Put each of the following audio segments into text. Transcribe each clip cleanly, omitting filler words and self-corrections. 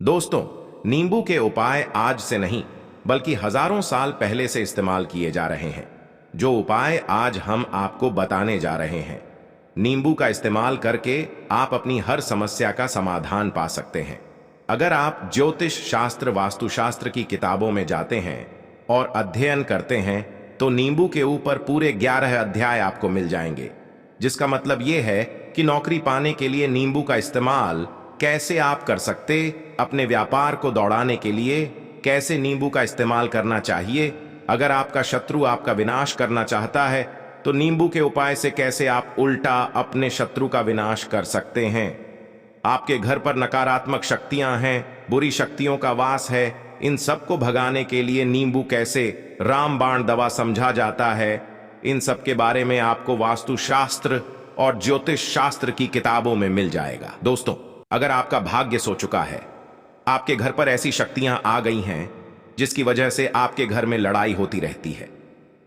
दोस्तों, नींबू के उपाय आज से नहीं बल्कि हजारों साल पहले से इस्तेमाल किए जा रहे हैं। जो उपाय आज हम आपको बताने जा रहे हैं, नींबू का इस्तेमाल करके आप अपनी हर समस्या का समाधान पा सकते हैं। अगर आप ज्योतिष शास्त्र वास्तुशास्त्र की किताबों में जाते हैं और अध्ययन करते हैं तो नींबू के ऊपर पूरे 11 अध्याय आपको मिल जाएंगे, जिसका मतलब यह है कि नौकरी पाने के लिए नींबू का इस्तेमाल कैसे आप कर सकते, अपने व्यापार को दौड़ाने के लिए कैसे नींबू का इस्तेमाल करना चाहिए, अगर आपका शत्रु आपका विनाश करना चाहता है तो नींबू के उपाय से कैसे आप उल्टा अपने शत्रु का विनाश कर सकते हैं। आपके घर पर नकारात्मक शक्तियां हैं, बुरी शक्तियों का वास है, इन सब को भगाने के लिए नींबू कैसे रामबाण दवा समझा जाता है, इन सब के बारे में आपको वास्तुशास्त्र और ज्योतिष शास्त्र की किताबों में मिल जाएगा। दोस्तों, अगर आपका भाग्य सो चुका है, आपके घर पर ऐसी शक्तियां आ गई हैं जिसकी वजह से आपके घर में लड़ाई होती रहती है,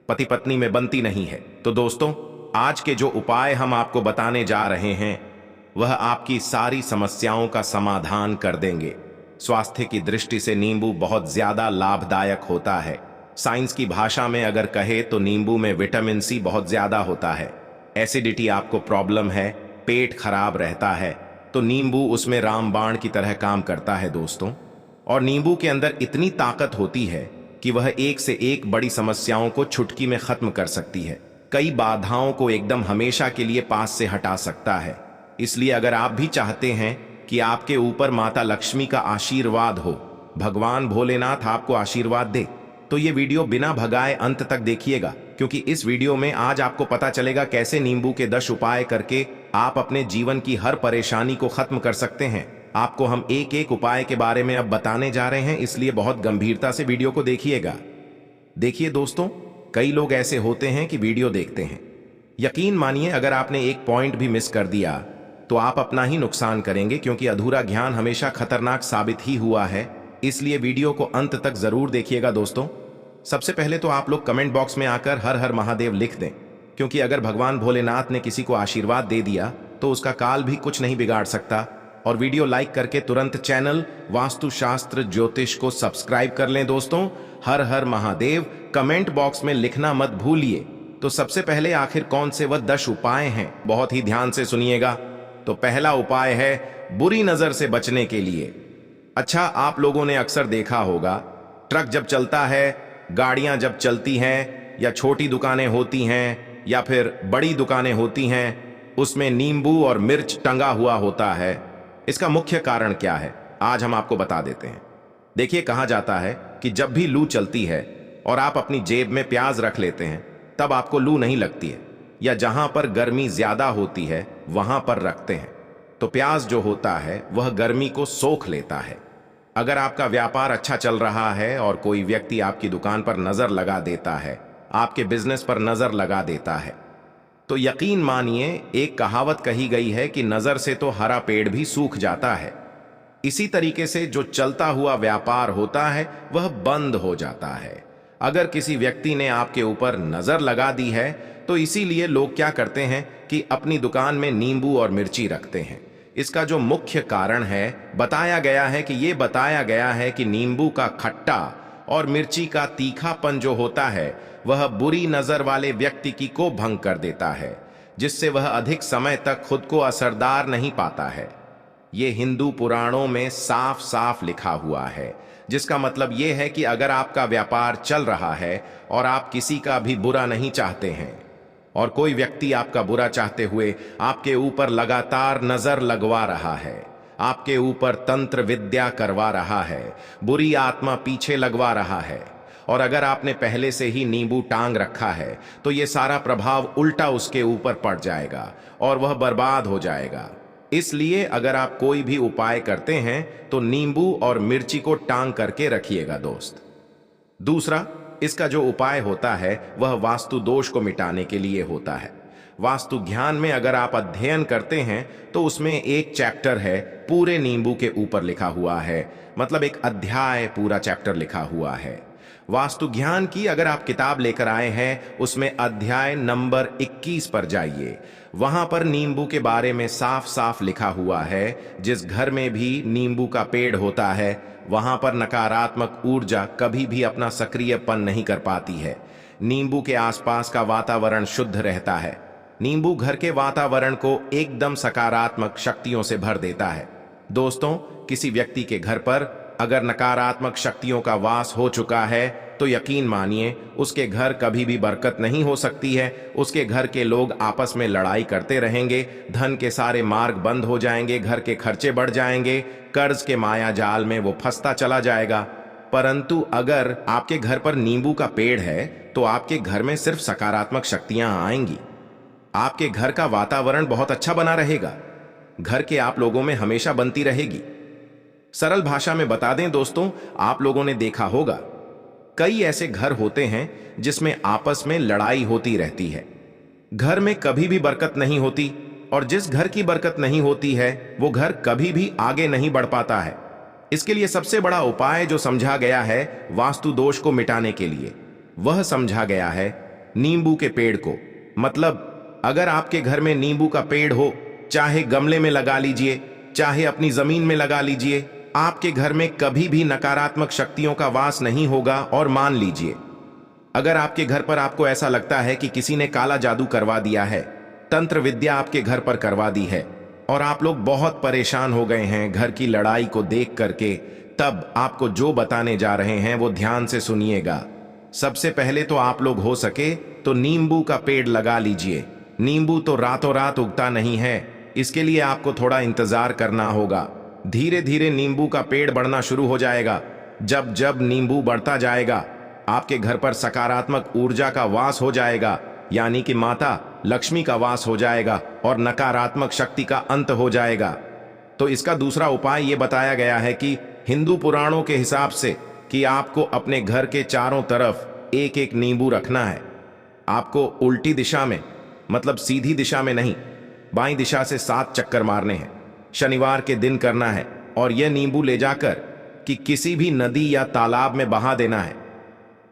पति पत्नी में बनती नहीं है, तो दोस्तों आज के जो उपाय हम आपको बताने जा रहे हैं वह आपकी सारी समस्याओं का समाधान कर देंगे। स्वास्थ्य की दृष्टि से नींबू बहुत ज्यादा लाभदायक होता है। साइंस की भाषा में अगर कहे तो नींबू में विटामिन सी बहुत ज्यादा होता है। एसिडिटी आपको प्रॉब्लम है, पेट खराब रहता है, तो नींबू उसमें रामबाण की तरह काम करता है दोस्तों। और नींबू के अंदर इतनी ताकत होती है कि वह एक से एक बड़ी समस्याओं को चुटकी में खत्म कर सकती है, कई बाधाओं को एकदम हमेशा के लिए पास से हटा सकता है। इसलिए अगर आप भी चाहते हैं कि आपके ऊपर माता लक्ष्मी का आशीर्वाद हो, भगवान भोलेनाथ आपको आशीर्वाद दे, तो ये वीडियो बिना भगाए अंत तक देखिएगा, क्योंकि इस वीडियो में आज आपको पता चलेगा कैसे नींबू के 10 उपाय करके आप अपने जीवन की हर परेशानी को खत्म कर सकते हैं। आपको हम एक एक उपाय के बारे में अब बताने जा रहे हैं, इसलिए बहुत गंभीरता से वीडियो को देखिएगा। देखिए दोस्तों, कई लोग ऐसे होते हैं कि वीडियो देखते हैं, यकीन मानिए अगर आपने एक पॉइंट भी मिस कर दिया तो आप अपना ही नुकसान करेंगे, क्योंकि अधूरा ज्ञान हमेशा खतरनाक साबित ही हुआ है। इसलिए वीडियो को अंत तक जरूर देखिएगा। दोस्तों, सबसे पहले तो आप लोग कमेंट बॉक्स में आकर हर हर महादेव लिख दें, क्योंकि अगर भगवान भोलेनाथ ने किसी को आशीर्वाद दे दिया तो उसका काल भी कुछ नहीं बिगाड़ सकता। और वीडियो लाइक करके तुरंत चैनल वास्तुशास्त्र ज्योतिष को सब्सक्राइब कर लें। दोस्तों, हर हर महादेव कमेंट बॉक्स में लिखना मत भूलिए। तो सबसे पहले आखिर कौन से वह 10 उपाय हैं, बहुत ही ध्यान से सुनिएगा। तो पहला उपाय है बुरी नजर से बचने के लिए। अच्छा, आप लोगों ने अक्सर देखा होगा, ट्रक जब चलता है, गाड़ियां जब चलती हैं, या छोटी दुकानें होती हैं या फिर बड़ी दुकानें होती हैं, उसमें नींबू और मिर्च टंगा हुआ होता है। इसका मुख्य कारण क्या है, आज हम आपको बता देते हैं। देखिए, कहा जाता है कि जब भी लू चलती है और आप अपनी जेब में प्याज रख लेते हैं तब आपको लू नहीं लगती है, या जहां पर गर्मी ज्यादा होती है वहां पर रखते हैं तो प्याज जो होता है वह गर्मी को सोख लेता है। अगर आपका व्यापार अच्छा चल रहा है और कोई व्यक्ति आपकी दुकान पर नजर लगा देता है, आपके बिजनेस पर नजर लगा देता है, तो यकीन मानिए एक कहावत कही गई है कि नजर से तो हरा पेड़ भी सूख जाता है। इसी तरीके से जो चलता हुआ व्यापार होता है वह बंद हो जाता है। अगर किसी व्यक्ति ने आपके ऊपर नजर लगा दी है तो इसीलिए लोग क्या करते हैं कि अपनी दुकान में नींबू और मिर्ची रखते हैं। इसका जो मुख्य कारण है, बताया गया है कि नींबू का खट्टा और मिर्ची का तीखापन जो होता है वह बुरी नजर वाले व्यक्ति की को भंग कर देता है, जिससे वह अधिक समय तक खुद को असरदार नहीं पाता है। ये हिंदू पुराणों में साफ साफ लिखा हुआ है, जिसका मतलब यह है कि अगर आपका व्यापार चल रहा है और आप किसी का भी बुरा नहीं चाहते हैं और कोई व्यक्ति आपका बुरा चाहते हुए आपके ऊपर लगातार नजर लगवा रहा है, आपके ऊपर तंत्र विद्या करवा रहा है, बुरी आत्मा पीछे लगवा रहा है, और अगर आपने पहले से ही नींबू टांग रखा है तो यह सारा प्रभाव उल्टा उसके ऊपर पड़ जाएगा और वह बर्बाद हो जाएगा। इसलिए अगर आप कोई भी उपाय करते हैं तो नींबू और मिर्ची को टांग करके रखिएगा दोस्त। दूसरा, इसका जो उपाय होता है वह वास्तु दोष को मिटाने के लिए होता है। वास्तु ज्ञान में अगर आप अध्ययन करते हैं तो उसमें एक चैप्टर है पूरे नींबू के ऊपर लिखा हुआ है, मतलब एक अध्याय पूरा चैप्टर लिखा हुआ है। वास्तु ज्ञान की अगर आप किताब लेकर आए हैं, उसमें अध्याय नंबर 21 पर जाइए। वहां पर नींबू के बारे में साफ साफ लिखा हुआ है। जिस घर में भी नींबू का पेड़ होता है, वहां पर नकारात्मक ऊर्जा कभी भी अपना सक्रियपन नहीं कर पाती है। नींबू के आसपास का वातावरण शुद्ध रहता है। नींबू घर के वातावरण को एकदम सकारात्मक शक्तियों से भर देता है। दोस्तों, किसी व्यक्ति के घर पर अगर नकारात्मक शक्तियों का वास हो चुका है, तो यकीन मानिए उसके घर कभी भी बरकत नहीं हो सकती है। उसके घर के लोग आपस में लड़ाई करते रहेंगे, धन के सारे मार्ग बंद हो जाएंगे, घर के खर्चे बढ़ जाएंगे, कर्ज के माया जाल में वो फंसता चला जाएगा। परंतु अगर आपके घर पर नींबू का पेड़ है, तो आपके घर में सिर्फ सकारात्मक शक्तियां आएंगी। आपके घर का वातावरण बहुत अच्छा बना रहेगा। घर के आप लोगों में हमेशा बनती रहेगी। सरल भाषा में बता दें दोस्तों, आप लोगों ने देखा होगा कई ऐसे घर होते हैं जिसमें आपस में लड़ाई होती रहती है। घर में कभी भी बरकत नहीं होती, और जिस घर की बरकत नहीं होती है, वो घर कभी भी आगे नहीं बढ़ पाता है। इसके लिए सबसे बड़ा उपाय जो समझा गया है वास्तु दोष को मिटाने के लिए, वह समझा गया है नींबू के पेड़ को। मतलब अगर आपके घर में नींबू का पेड़ हो, चाहे गमले में लगा लीजिए, चाहे अपनी जमीन में लगा लीजिए, आपके घर में कभी भी नकारात्मक शक्तियों का वास नहीं होगा। और मान लीजिए अगर आपके घर पर आपको ऐसा लगता है कि किसी ने काला जादू करवा दिया है, तंत्र विद्या आपके घर पर करवा दी है, और आप लोग बहुत परेशान हो गए हैं घर की लड़ाई को देख करके, तब आपको जो बताने जा रहे हैं वो ध्यान से सुनिएगा। सबसे पहले तो आप लोग हो सके तो नींबू का पेड़ लगा लीजिए। नींबू तो रातों रात उगता नहीं है, इसके लिए आपको थोड़ा इंतजार करना होगा। धीरे धीरे नींबू का पेड़ बढ़ना शुरू हो जाएगा। जब जब नींबू बढ़ता जाएगा, आपके घर पर सकारात्मक ऊर्जा का वास हो जाएगा, यानी कि माता लक्ष्मी का वास हो जाएगा और नकारात्मक शक्ति का अंत हो जाएगा। तो इसका दूसरा उपाय ये बताया गया है कि हिंदू पुराणों के हिसाब से कि आपको अपने घर के चारों तरफ एक एक नींबू रखना है। आपको उल्टी दिशा में, मतलब सीधी दिशा में नहीं, बाईं दिशा से 7 चक्कर मारने हैं। शनिवार के दिन करना है, और यह नींबू ले जाकर कि किसी भी नदी या तालाब में बहा देना है।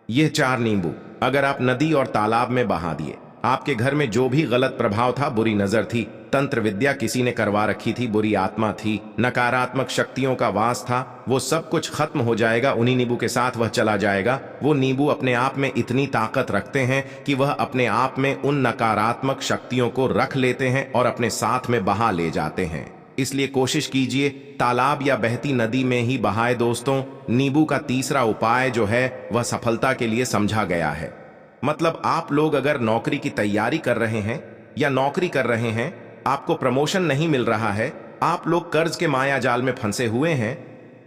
यह 4 नींबू अगर आप नदी और तालाब में बहा दिए, आपके घर में जो भी गलत प्रभाव था, बुरी नजर थी, तंत्र विद्या किसी ने करवा रखी थी, बुरी आत्मा थी, नकारात्मक शक्तियों का वास था, वो सब कुछ खत्म हो जाएगा। उन्हीं नींबू के साथ वह चला जाएगा। वो नींबू अपने आप में इतनी ताकत रखते हैं कि वह अपने आप में उन नकारात्मक शक्तियों को रख लेते हैं और अपने साथ में बहा ले जाते हैं। इसलिए कोशिश कीजिए तालाब या बहती नदी में ही बहाए। दोस्तों, नींबू का तीसरा उपाय जो है वह सफलता के लिए समझा गया है। मतलब आप लोग अगर नौकरी की तैयारी कर रहे हैं या नौकरी कर रहे हैं, आपको प्रमोशन नहीं मिल रहा है, आप लोग कर्ज के माया जाल में फंसे हुए हैं,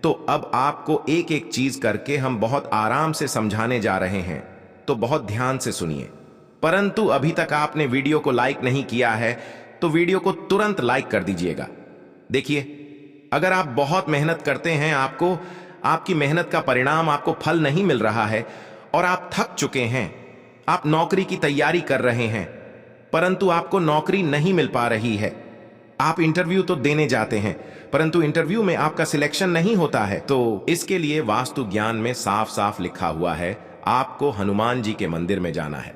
तो अब आपको एक एक चीज करके हम बहुत आराम से समझाने जा रहे हैं। तो बहुत ध्यान से सुनिए। परंतु अभी तक आपने वीडियो को लाइक नहीं किया है, तो वीडियो को तुरंत लाइक कर दीजिएगा। देखिए, अगर आप बहुत मेहनत करते हैं, आपको आपकी मेहनत का परिणाम, आपको फल नहीं मिल रहा है और आप थक चुके हैं, आप नौकरी की तैयारी कर रहे हैं परंतु आपको नौकरी नहीं मिल पा रही है, आप इंटरव्यू तो देने जाते हैं परंतु इंटरव्यू में आपका सिलेक्शन नहीं होता है, तो इसके लिए वास्तु ज्ञान में साफ साफ लिखा हुआ है आपको हनुमान जी के मंदिर में जाना है।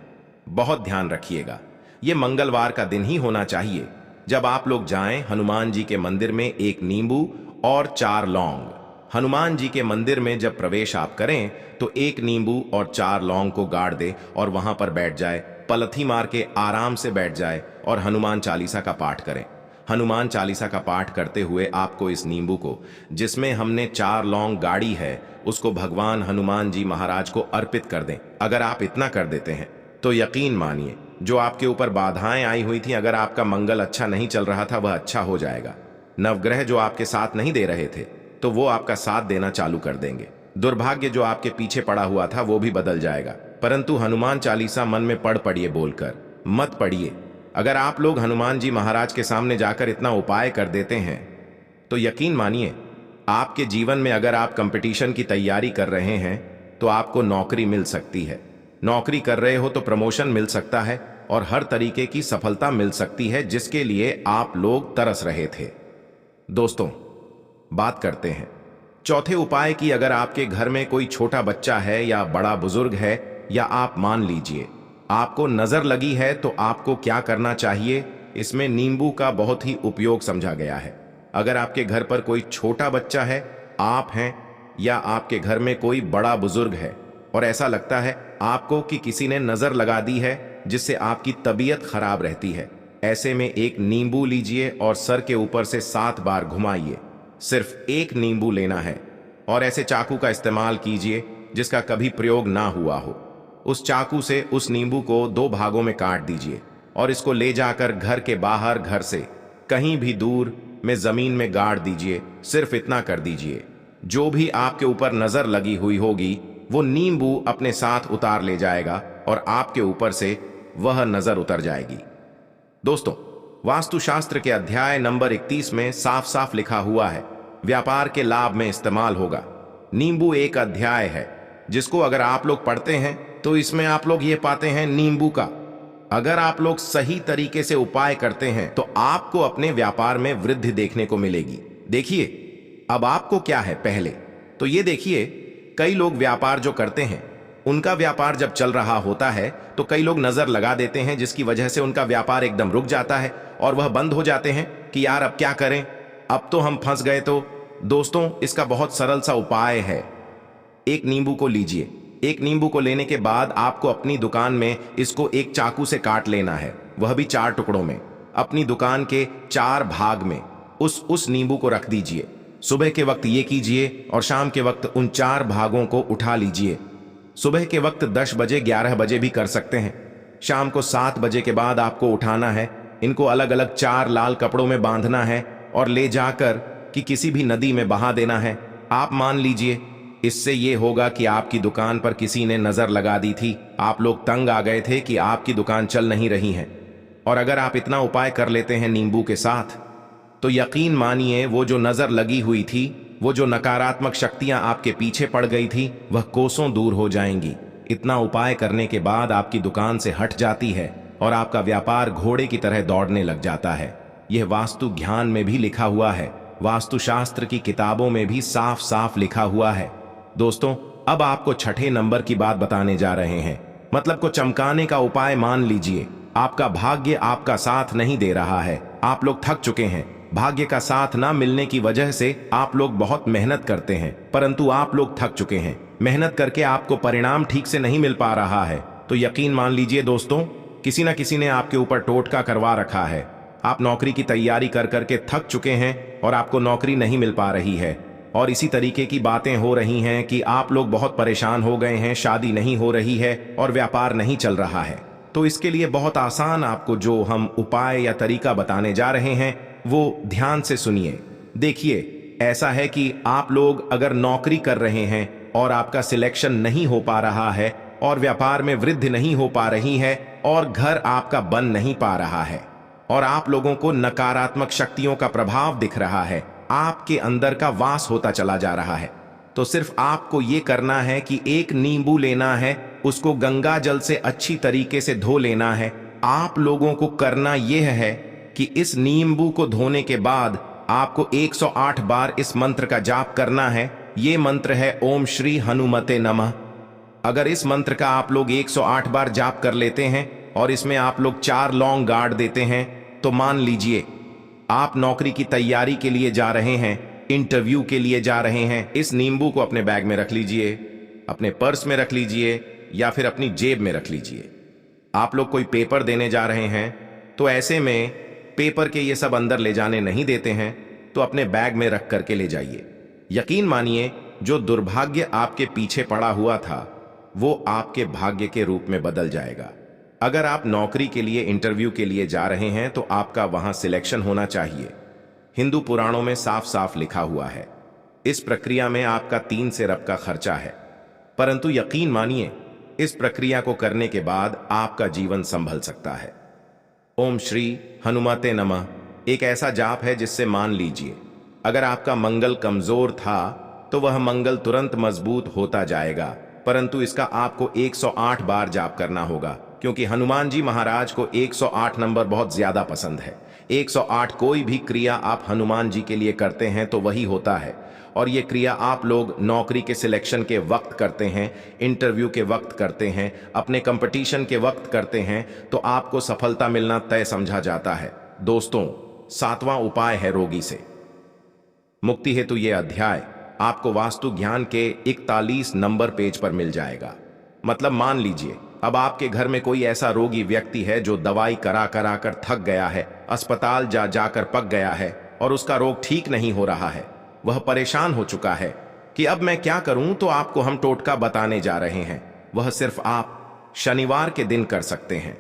बहुत ध्यान रखिएगा, यह मंगलवार का दिन ही होना चाहिए। जब आप लोग जाएं हनुमान जी के मंदिर में, एक नींबू और 4 लौंग। हनुमान जी के मंदिर में जब प्रवेश आप करें तो एक नींबू और 4 लौंग को गाड़ दे और वहां पर बैठ जाए, पलथी मार के आराम से बैठ जाए और हनुमान चालीसा का पाठ करें। हनुमान चालीसा का पाठ करते हुए आपको इस नींबू को, जिसमें हमने 4 लौंग गाड़ी है, उसको भगवान हनुमान जी महाराज को अर्पित कर दें। अगर आप इतना कर देते हैं तो यकीन मानिए जो आपके ऊपर बाधाएं आई हुई थी, अगर आपका मंगल अच्छा नहीं चल रहा था, वह अच्छा हो जाएगा। नवग्रह जो आपके साथ नहीं दे रहे थे तो वो आपका साथ देना चालू कर देंगे। दुर्भाग्य जो आपके पीछे पड़ा हुआ था वो भी बदल जाएगा। परंतु हनुमान चालीसा मन में पढ़िए, बोलकर मत पढ़िए। अगर आप लोग हनुमान जी महाराज के सामने जाकर इतना उपाय कर देते हैं तो यकीन मानिए आपके जीवन में, अगर आप कंपटीशन की तैयारी कर रहे हैं तो आपको नौकरी मिल सकती है। नौकरी कर रहे हो तो प्रमोशन मिल सकता है और हर तरीके की सफलता मिल सकती है, जिसके लिए आप लोग तरस रहे थे। दोस्तों, बात करते हैं चौथे उपाय की अगर आपके घर में कोई छोटा बच्चा है या बड़ा बुजुर्ग है, या आप मान लीजिए आपको नजर लगी है, तो आपको क्या करना चाहिए, इसमें नींबू का बहुत ही उपयोग समझा गया है। अगर आपके घर पर कोई छोटा बच्चा है, आप हैं, या आपके घर में कोई बड़ा बुजुर्ग है और ऐसा लगता है आपको कि किसी ने नजर लगा दी है जिससे आपकी तबीयत खराब रहती है, ऐसे में एक नींबू लीजिए और सर के ऊपर से 7 बार घुमाइए। सिर्फ एक नींबू लेना है और ऐसे चाकू का इस्तेमाल कीजिए जिसका कभी प्रयोग ना हुआ हो। उस चाकू से उस नींबू को 2 भागों में काट दीजिए और इसको ले जाकर घर के बाहर, घर से कहीं भी दूर में जमीन में गाड़ दीजिए। सिर्फ इतना कर दीजिए, जो भी आपके ऊपर नजर लगी हुई होगी वो नींबू अपने साथ उतार ले जाएगा और आपके ऊपर से वह नजर उतर जाएगी। दोस्तों, वास्तुशास्त्र के अध्याय नंबर 31 में साफ साफ लिखा हुआ है, व्यापार के लाभ में इस्तेमाल होगा। नींबू एक अध्याय है जिसको अगर आप लोग पढ़ते हैं तो इसमें आप लोग ये पाते हैं नींबू का अगर आप लोग सही तरीके से उपाय करते हैं तो आपको अपने व्यापार में वृद्धि देखने को मिलेगी। देखिए, अब आपको क्या है, पहले तो ये देखिए, कई लोग व्यापार जो करते हैं उनका व्यापार जब चल रहा होता है तो कई लोग नजर लगा देते हैं जिसकी वजह से उनका व्यापार एकदम रुक जाता है और वह बंद हो जाते हैं कि यार अब क्या करें, अब तो हम फंस गए। तो दोस्तों, इसका बहुत सरल सा उपाय है। एक नींबू को लीजिए। एक नींबू को लेने के बाद आपको अपनी दुकान में इसको एक चाकू से काट लेना है, वह भी 4 टुकड़ों में। अपनी दुकान के 4 भाग में उस नींबू को रख दीजिए। सुबह के वक्त ये कीजिए और शाम के वक्त उन 4 भागों को उठा लीजिए। सुबह के वक्त 10 बजे, 11 बजे भी कर सकते हैं। शाम को 7 बजे के बाद आपको उठाना है। इनको अलग अलग 4 लाल कपड़ों में बांधना है और ले जाकर कि किसी भी नदी में बहा देना है। आप मान लीजिए इससे ये होगा कि आपकी दुकान पर किसी ने नजर लगा दी थी, आप लोग तंग आ गए थे कि आपकी दुकान चल नहीं रही है। और अगर आप इतना उपाय कर लेते हैं नींबू के साथ, तो यकीन मानिए वो जो नजर लगी हुई थी, वो जो नकारात्मक शक्तियां आपके पीछे पड़ गई थी, वह कोसों दूर हो जाएंगी। इतना उपाय करने के बाद आपकी दुकान से हट जाती है और आपका व्यापार घोड़े की तरह दौड़ने लग जाता है। यह वास्तु ज्ञान में भी लिखा हुआ है, वास्तुशास्त्र की किताबों में भी साफ साफ लिखा हुआ है। दोस्तों, अब आपको छठे नंबर की बात बताने जा रहे हैं, मतलब को चमकाने का उपाय। मान लीजिए आपका भाग्य आपका साथ नहीं दे रहा है, आप लोग थक चुके हैं। भाग्य का साथ ना मिलने की वजह से आप लोग बहुत मेहनत करते हैं, परंतु आप लोग थक चुके हैं। मेहनत करके आपको परिणाम ठीक से नहीं मिल पा रहा है, तो यकीन मान लीजिए दोस्तों, किसी न किसी ने आपके ऊपर टोटका करवा रखा है। आप नौकरी की तैयारी कर करके थक चुके हैं और आपको नौकरी नहीं मिल पा रही है। और इसी तरीके की बातें हो रही हैं कि आप लोग बहुत परेशान हो गए हैं, शादी नहीं हो रही है और व्यापार नहीं चल रहा है। तो इसके लिए बहुत आसान आपको जो हम उपाय या तरीका बताने जा रहे हैं वो ध्यान से सुनिए। देखिए, ऐसा है कि आप लोग अगर नौकरी कर रहे हैं और आपका सिलेक्शन नहीं हो पा रहा है और व्यापार में वृद्धि नहीं हो पा रही है और घर आपका बन नहीं पा रहा है और आप लोगों को नकारात्मक शक्तियों का प्रभाव दिख रहा है, आपके अंदर का वास होता चला जा रहा है, तो सिर्फ आपको ये करना है कि एक नींबू लेना है, उसको गंगा जल से अच्छी तरीके से धो लेना है। आप लोगों को करना यह है कि इस नींबू को धोने के बाद आपको 108 बार इस मंत्र का जाप करना है। ये मंत्र है ओम श्री हनुमते नमः। अगर इस मंत्र का आप लोग 108 बार जाप कर लेते हैं और इसमें आप लोग 4 लौंग गाड़ देते हैं, तो मान लीजिए आप नौकरी की तैयारी के लिए जा रहे हैं, इंटरव्यू के लिए जा रहे हैं। इस नींबू को अपने बैग में रख लीजिए, अपने पर्स में रख लीजिए या फिर अपनी जेब में रख लीजिए। आप लोग कोई पेपर देने जा रहे हैं तो ऐसे में पेपर के ये सब अंदर ले जाने नहीं देते हैं, तो अपने बैग में रख करके ले जाइए। यकीन मानिए जो दुर्भाग्य आपके पीछे पड़ा हुआ था वो आपके भाग्य के रूप में बदल जाएगा। अगर आप नौकरी के लिए, इंटरव्यू के लिए जा रहे हैं तो आपका वहां सिलेक्शन होना चाहिए। हिंदू पुराणों में साफ साफ लिखा हुआ है। इस प्रक्रिया में आपका 3 से रब का खर्चा है, परंतु यकीन मानिए इस प्रक्रिया को करने के बाद आपका जीवन संभल सकता है। ओम श्री हनुमते नमः एक ऐसा जाप है जिससे मान लीजिए अगर आपका मंगल कमजोर था तो वह मंगल तुरंत मजबूत होता जाएगा, परंतु इसका आपको 108 बार जाप करना होगा, क्योंकि हनुमान जी महाराज को 108 नंबर बहुत ज्यादा पसंद है। 108 कोई भी क्रिया आप हनुमान जी के लिए करते हैं तो वही होता है। और ये क्रिया आप लोग नौकरी के सिलेक्शन के वक्त करते हैं, इंटरव्यू के वक्त करते हैं, अपने कंपटीशन के वक्त करते हैं, तो आपको सफलता मिलना तय समझा जाता है। दोस्तों, 7वां उपाय है रोगी से मुक्ति हेतु। ये अध्याय आपको वास्तु ज्ञान के 41 नंबर पेज पर मिल जाएगा। मतलब मान लीजिए अब आपके घर में कोई ऐसा रोगी व्यक्ति है जो दवाई करा करा कर थक गया है, अस्पताल जा जाकर पक गया है और उसका रोग ठीक नहीं हो रहा है। वह परेशान हो चुका है कि अब मैं क्या करूं, तो आपको हम टोटका बताने जा रहे हैं। वह सिर्फ आप शनिवार के दिन कर सकते हैं।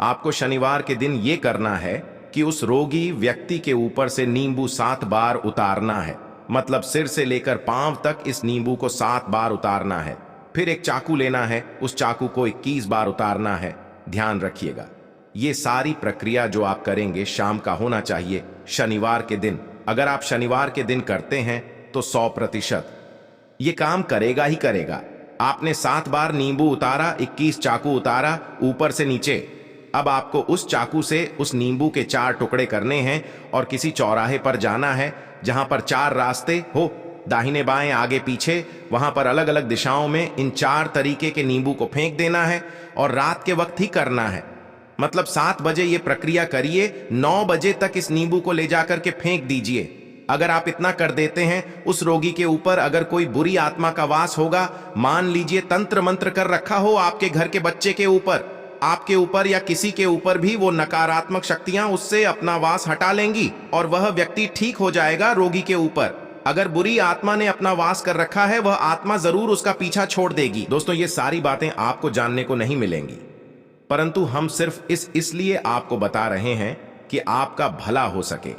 आपको शनिवार के दिन यह करना है कि उस रोगी व्यक्ति के ऊपर से नींबू 7 बार उतारना है। मतलब सिर से लेकर पांव तक इस नींबू को 7 बार उतारना है। फिर एक चाकू लेना है, उस चाकू को 21 बार उतारना है। ध्यान रखिएगा, ये सारी प्रक्रिया जो आप करेंगे शाम का होना चाहिए, शनिवार के दिन। अगर आप शनिवार के दिन करते हैं तो 100% ये काम करेगा ही करेगा। आपने 7 बार नींबू उतारा, 21 चाकू उतारा ऊपर से नीचे। अब आपको उस चाकू से उस नींबू के 4 टुकड़े करने हैं और किसी चौराहे पर जाना है जहां पर 4 रास्ते हो, दाहिने बाएं आगे पीछे, वहां पर अलग अलग दिशाओं में इन 4 तरीके के नींबू को फेंक देना है और रात के वक्त ही करना है। मतलब 7 बजे ये प्रक्रिया करिए, 9 बजे तक इस नींबू को ले जाकर के फेंक दीजिए। अगर आप इतना कर देते हैं, उस रोगी के ऊपर अगर कोई बुरी आत्मा का वास होगा, मान लीजिए तंत्र मंत्र कर रखा हो आपके घर के बच्चे के ऊपर, आपके ऊपर या किसी के ऊपर भी, वो नकारात्मक शक्तियां उससे अपना वास हटा लेंगी और वह व्यक्ति ठीक हो जाएगा रोगी के ऊपर। अगर बुरी आत्मा ने अपना वास कर रखा है, वह आत्मा जरूर उसका पीछा छोड़ देगी। दोस्तों, ये सारी बातें आपको जानने को नहीं मिलेंगी, परंतु हम सिर्फ इसलिए आपको बता रहे हैं कि आपका भला हो सके।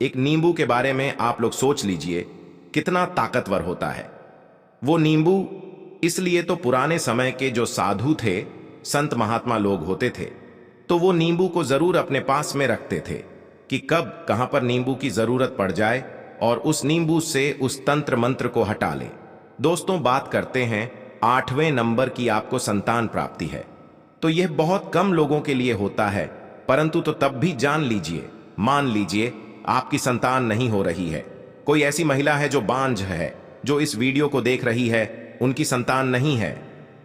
एक नींबू के बारे में आप लोग सोच लीजिए कितना ताकतवर होता है वो नींबू। इसलिए तो पुराने समय के जो साधु थे, संत महात्मा लोग होते थे, तो वो नींबू को जरूर अपने पास में रखते थे कि कब कहां पर नींबू की जरूरत पड़ जाए और उस नींबू से उस तंत्र मंत्र को हटा ले। दोस्तों, बात करते हैं 8वें नंबर की। आपको संतान प्राप्ति है तो यह बहुत कम लोगों के लिए होता है, परंतु तो तब भी जान लीजिए, मान लीजिए आपकी संतान नहीं हो रही है। कोई ऐसी महिला है जो बांझ है, जो इस वीडियो को देख रही है, उनकी संतान नहीं है,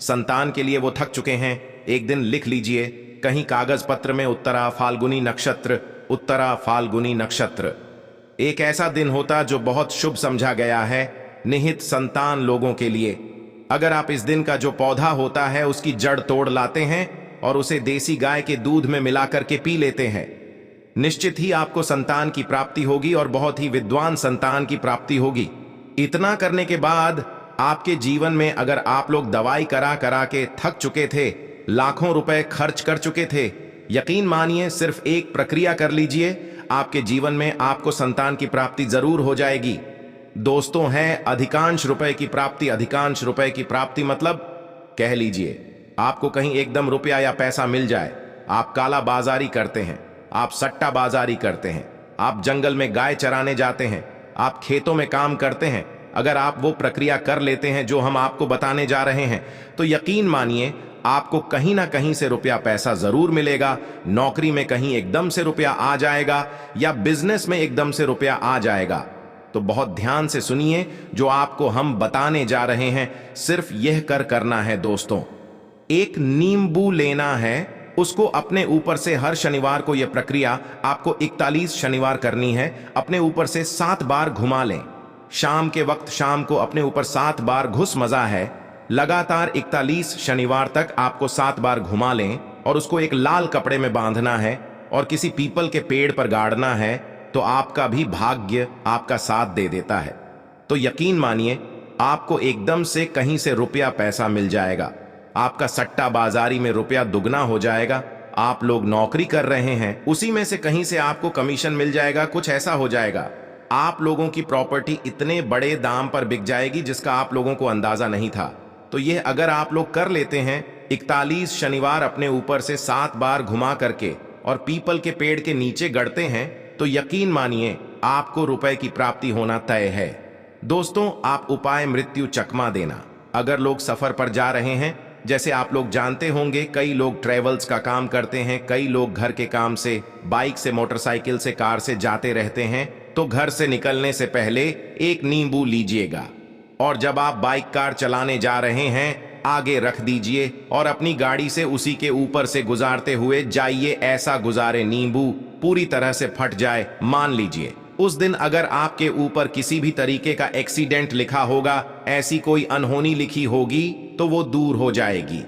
संतान के लिए वो थक चुके हैं। एक दिन लिख लीजिए कहीं कागज पत्र में उत्तरा फाल्गुनी नक्षत्र, उत्तरा फाल्गुनी नक्षत्र। एक ऐसा दिन होता जो बहुत शुभ समझा गया है निहित संतान लोगों के लिए। अगर आप इस दिन का जो पौधा होता है उसकी जड़ तोड़ लाते हैं और उसे देसी गाय के दूध में मिलाकर के पी लेते हैं, निश्चित ही आपको संतान की प्राप्ति होगी और बहुत ही विद्वान संतान की प्राप्ति होगी। इतना करने के बाद आपके जीवन में अगर आप लोग दवाई करा करा के थक चुके थे, लाखों रुपए खर्च कर चुके थे, यकीन मानिए सिर्फ एक प्रक्रिया कर लीजिए, आपके जीवन में आपको संतान की प्राप्ति जरूर हो जाएगी। दोस्तों, है अधिकांश रुपए की प्राप्ति। अधिकांश रुपए की प्राप्ति मतलब कह लीजिए आपको कहीं एकदम रुपया या पैसा मिल जाए। आप काला बाजारी करते हैं, आप सट्टा बाजारी करते हैं, आप जंगल में गाय चराने जाते हैं, आप खेतों में काम करते हैं। अगर आप वो प्रक्रिया कर लेते हैं जो हम आपको बताने जा रहे हैं, तो यकीन मानिए आपको कहीं ना कहीं से रुपया पैसा जरूर मिलेगा। नौकरी में कहीं एकदम से रुपया आ जाएगा या बिजनेस में एकदम से रुपया आ जाएगा। तो बहुत ध्यान से सुनिए, जो आपको हम बताने जा रहे हैं सिर्फ यह करना है दोस्तों। एक नींबू लेना है, उसको अपने ऊपर से हर शनिवार को यह प्रक्रिया आपको 41 शनिवार करनी है। अपने ऊपर से 7 बार घुमा लें। शाम के वक्त शाम को अपने ऊपर 7 बार घुस मजा है। लगातार 41 शनिवार तक आपको 7 बार घुमा लें और उसको एक लाल कपड़े में बांधना है और किसी पीपल के पेड़ पर गाड़ना है, तो आपका भी भाग्य आपका साथ दे देता है। तो यकीन मानिए आपको एकदम से कहीं से रुपया पैसा मिल जाएगा। आपका सट्टा बाजारी में रुपया दुगना हो जाएगा। आप लोग नौकरी कर रहे हैं, उसी में से कहीं से आपको कमीशन मिल जाएगा। कुछ ऐसा हो जाएगा, आप लोगों की प्रॉपर्टी इतने बड़े दाम पर बिक जाएगी जिसका आप लोगों को अंदाजा नहीं था। तो यह अगर आप लोग कर लेते हैं 41 शनिवार अपने ऊपर से 7 बार घुमा करके और पीपल के पेड़ के नीचे गड़ते हैं, तो यकीन मानिए आपको रुपए की प्राप्ति होना तय है। दोस्तों, आप उपाय मृत्यु चकमा देना। अगर लोग सफर पर जा रहे हैं, जैसे आप लोग जानते होंगे कई लोग ट्रेवल्स का काम करते हैं, कई लोग घर के काम से बाइक से, मोटरसाइकिल से, कार से जाते रहते हैं, तो घर से निकलने से पहले एक नींबू लीजिएगा और जब आप बाइक कार चलाने जा रहे हैं आगे रख दीजिए और अपनी गाड़ी से उसी के ऊपर से गुजारते हुए जाइए। ऐसा गुजारे नींबू पूरी तरह से फट जाए। मान लीजिए उस दिन अगर आपके ऊपर किसी भी तरीके का एक्सीडेंट लिखा होगा, ऐसी कोई अनहोनी लिखी होगी, तो वो दूर हो जाएगी।